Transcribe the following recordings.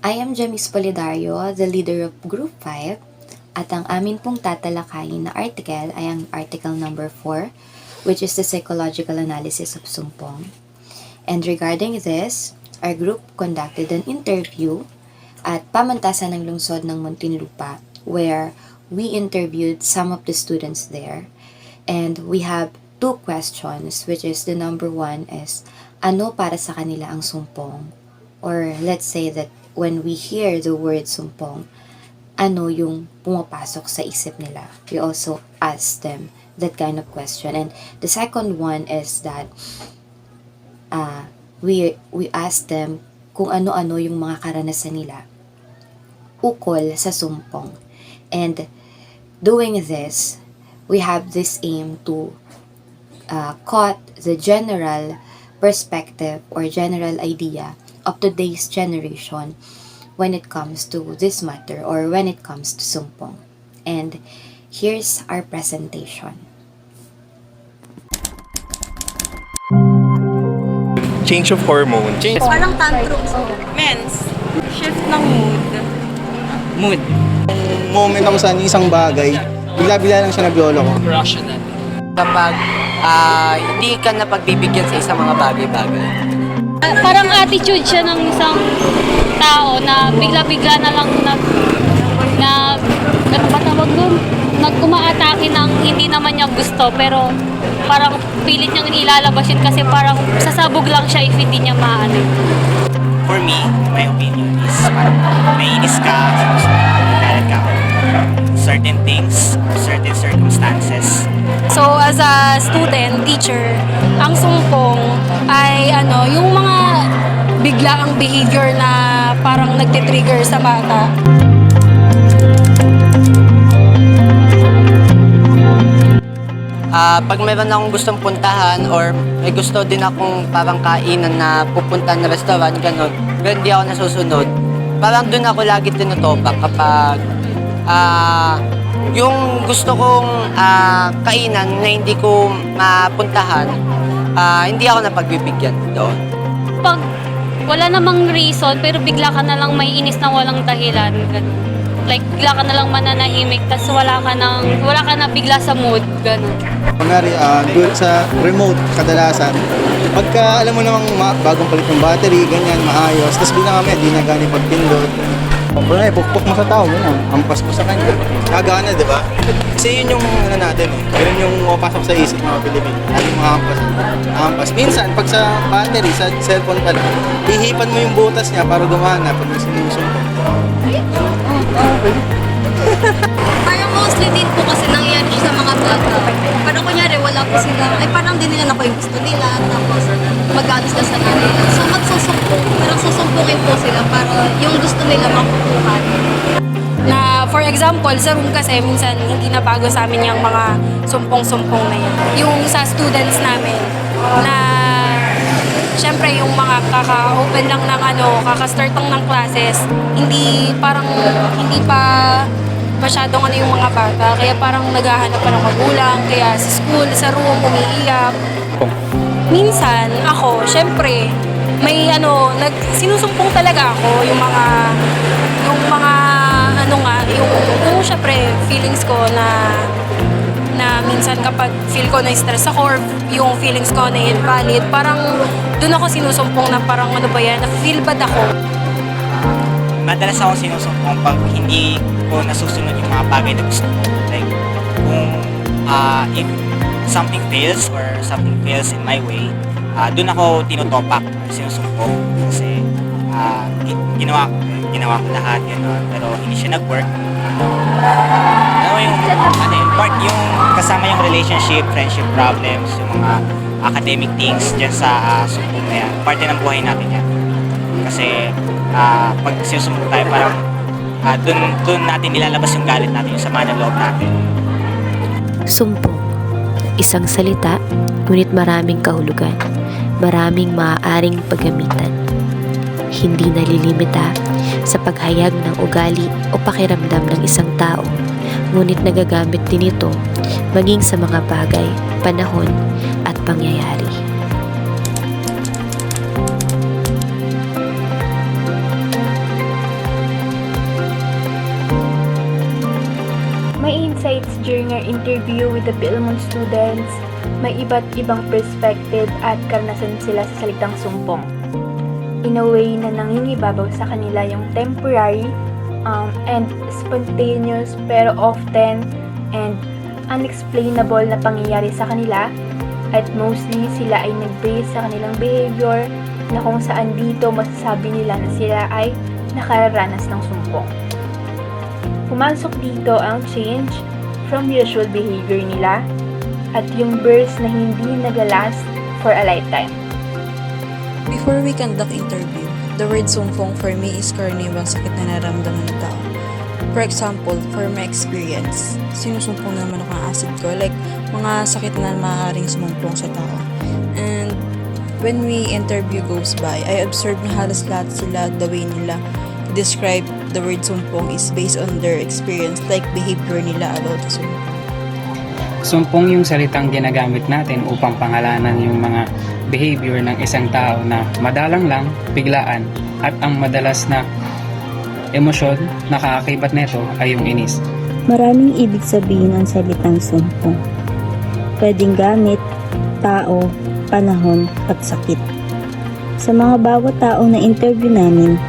I am Jamis Polidario, the leader of Group 5, at ang amin pong tatalakayin na article ay ang article number 4, which is the psychological analysis of sumpong. And regarding this, our group conducted an interview at pamantasan ng lungsod ng Muntinlupa, where we interviewed some of the students there. And we have two questions, which is the number one is, ano para sa kanila ang sumpong? Or let's say that when we hear the word sumpong, ano yung pumapasok sa isip nila? We also ask them that kind of question. And the second one is that we ask them kung ano-ano yung mga karanasan nila ukol sa sumpong. And doing this, we have this aim to caught the general perspective or general idea of today's generation when it comes to this matter or when it comes to sumpong. And here's our presentation. Change of hormones. Parang tantrums. Mens. Shift ng mood. Moment ako sa isang bagay, bigla-bigla lang siya naglolo ko. Kapag hindi ka na pagbibigyan sa isang mga bagay-bagay. Parang attitude siya ng isang tao na bigla-bigla na lang umaatake ng hindi naman niya gusto, pero parang pilit niyang ilalabas yun kasi parang sasabog lang siya if hindi niya maano. For me, my opinion is parang naiinis ka, galit ka certain things, certain circumstances. So, as a student, teacher, ang sumpong ay yung mga biglaang behavior na parang nagtitrigger sa bata. Pag meron akong gustong puntahan or may gusto din akong parang kainan na pupuntahan na restaurant, gano'n, pero hindi ako nasusunod, parang doon ako lagi tinutopak kapag yung gusto kong kainan na hindi ko mapuntahan, hindi ako napagbibigyan doon. Pag wala namang reason pero bigla ka na lang may inis na walang dahilan, ganun. Like bigla ka na lang mananahimik tas wala ka na bigla sa mood, ganun. Kunwari, doon sa remote, kadalasan, pagka alam mo namang bagong palit ng battery, ganyan, maayos, tapos bigla kami, di na gani pagpindot. Kunwari, pukpok mo sa tao, ganyan, ampas mo sa kanya. Kagana, di ba? Kasi yun yung natin, yun yung mapasok sa isip ng mga Pilipino. Laging mahampas. Minsan, pag sa battery, sa cellphone pala, hihipan mo yung butas niya para gumana pag may sinusumpong. Parang mostly din po kasi nangyayari siya sa mga bata. Parang kunyari, wala po sila, ay parang di nila nakuha yung gusto nila, tapos mag-anos na sa nila. So magsusumpong, parang susumpungin po sila para yung gusto nila makukuha. Na for example, sa room kasi minsan hindi na bago sa amin yung mga sumpong-sumpong na yan. Yung sa students namin na syempre yung mga kaka-open lang ng kaka-start lang ng classes, hindi pa masyadong yung mga bata, kaya parang naghahanap pa ng magulang, kaya sa school, sa room, umiiyak. Minsan, ako, syempre, may sinusumpong talaga ako, yung syempre, feelings ko na minsan kapag feel ko na stress ako or yung feelings ko na invalid, parang doon ako sinusumpong na parang na-feel bad ako. Madalas akong sinusumpong pag hindi ko nasusunod yung mga bagay na gusto ko. Like, kung if something fails or something fails in my way, doon ako tinutopak or sinusumpong. Kasi ginawa ko lahat, gano'n, pero hindi siya nag-work. Yung kasama yung relationship, friendship problems, yung mga academic things dyan sa sumpong na yan. Parte ng buhay natin yan. Kasi pag sinusumpong tayo, parang dun natin nilalabas yung galit natin, yung sama ng loob natin. Sumpong. Isang salita, ngunit maraming kahulugan, maraming maaaring paggamitan. Hindi nalilimita sa paghayag ng ugali o pakiramdam ng isang tao, ngunit nagagamit din ito maging sa mga bagay, panahon at pangyayari. insights during our interview with the Philmon students, may iba't ibang perspective at karanasan sila sa salitang sumpong. In a way na nangingibabaw sa kanila yung temporary and spontaneous pero often and unexplainable na pangyayari sa kanila, at mostly sila ay nag-base sa kanilang behavior na kung saan dito masasabi nila na sila ay nakaranas ng sumpong. Pumasok dito ang change from usual behavior nila at yung burst na hindi nag-last for a lifetime. Before we conduct interview, the word sumpong for me is karaniwang sakit na nararamdaman ng tao. For example, for my experience, sinusumpong naman ako ng acid ko, like mga sakit na maaaring sumumpong sa tao. And when we interview goes by, I observe na halos lahat sila, the way nila describe the word sumpong is based on their experience, like behavior nila about the sumpong. Sumpong yung salitang ginagamit natin upang pangalanan yung mga behavior ng isang tao na madalang lang, biglaan, at ang madalas na emosyon na kaakibat nito ay yung inis. Maraming ibig sabihin ang salitang sumpong. Pwedeng gamit, tao, panahon, at sakit. Sa mga bawat tao na interview namin,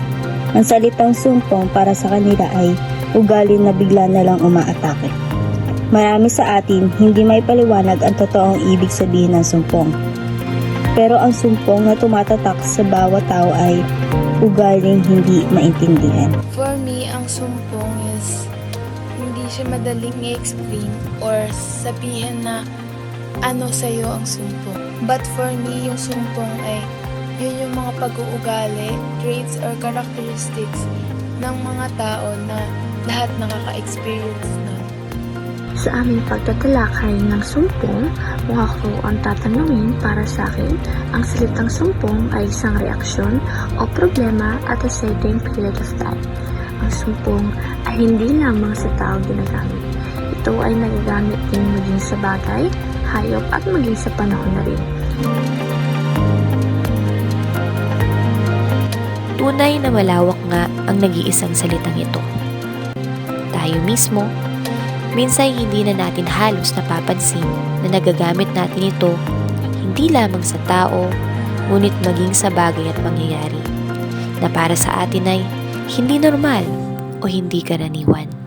ang salitang sumpong para sa kanila ay ugali na bigla na lang umaatake. Marami sa atin hindi may paliwanag ang totoong ibig sabihin ng sumpong. Pero ang sumpong na tumatatak sa bawat tao ay ugaling hindi maintindihan. For me, ang sumpong is hindi siya madaling i-explain or sabihin na ano sa'yo ang sumpong. But for me, yung sumpong ay yun yung mga pag-uugali, traits or characteristics ng mga tao na lahat nakaka-experience na. Sa aming pagtatalakay ng sumpong, kung ako ang tatanungin, para sa akin, ang salitang sumpong ay isang reaksyon o problema at a certain period of time. Ang sumpong ay hindi lamang sa tao ginagamit. Ito ay nagagamit din maging sa bagay, hayop at maging sa panahon na rin. Tunay na malawak nga ang nag-iisang salitang ito. Tayo mismo, minsan hindi na natin halos napapansin na nagagamit natin ito hindi lamang sa tao, ngunit maging sa bagay at mangyayari na para sa atin ay hindi normal o hindi karaniwan.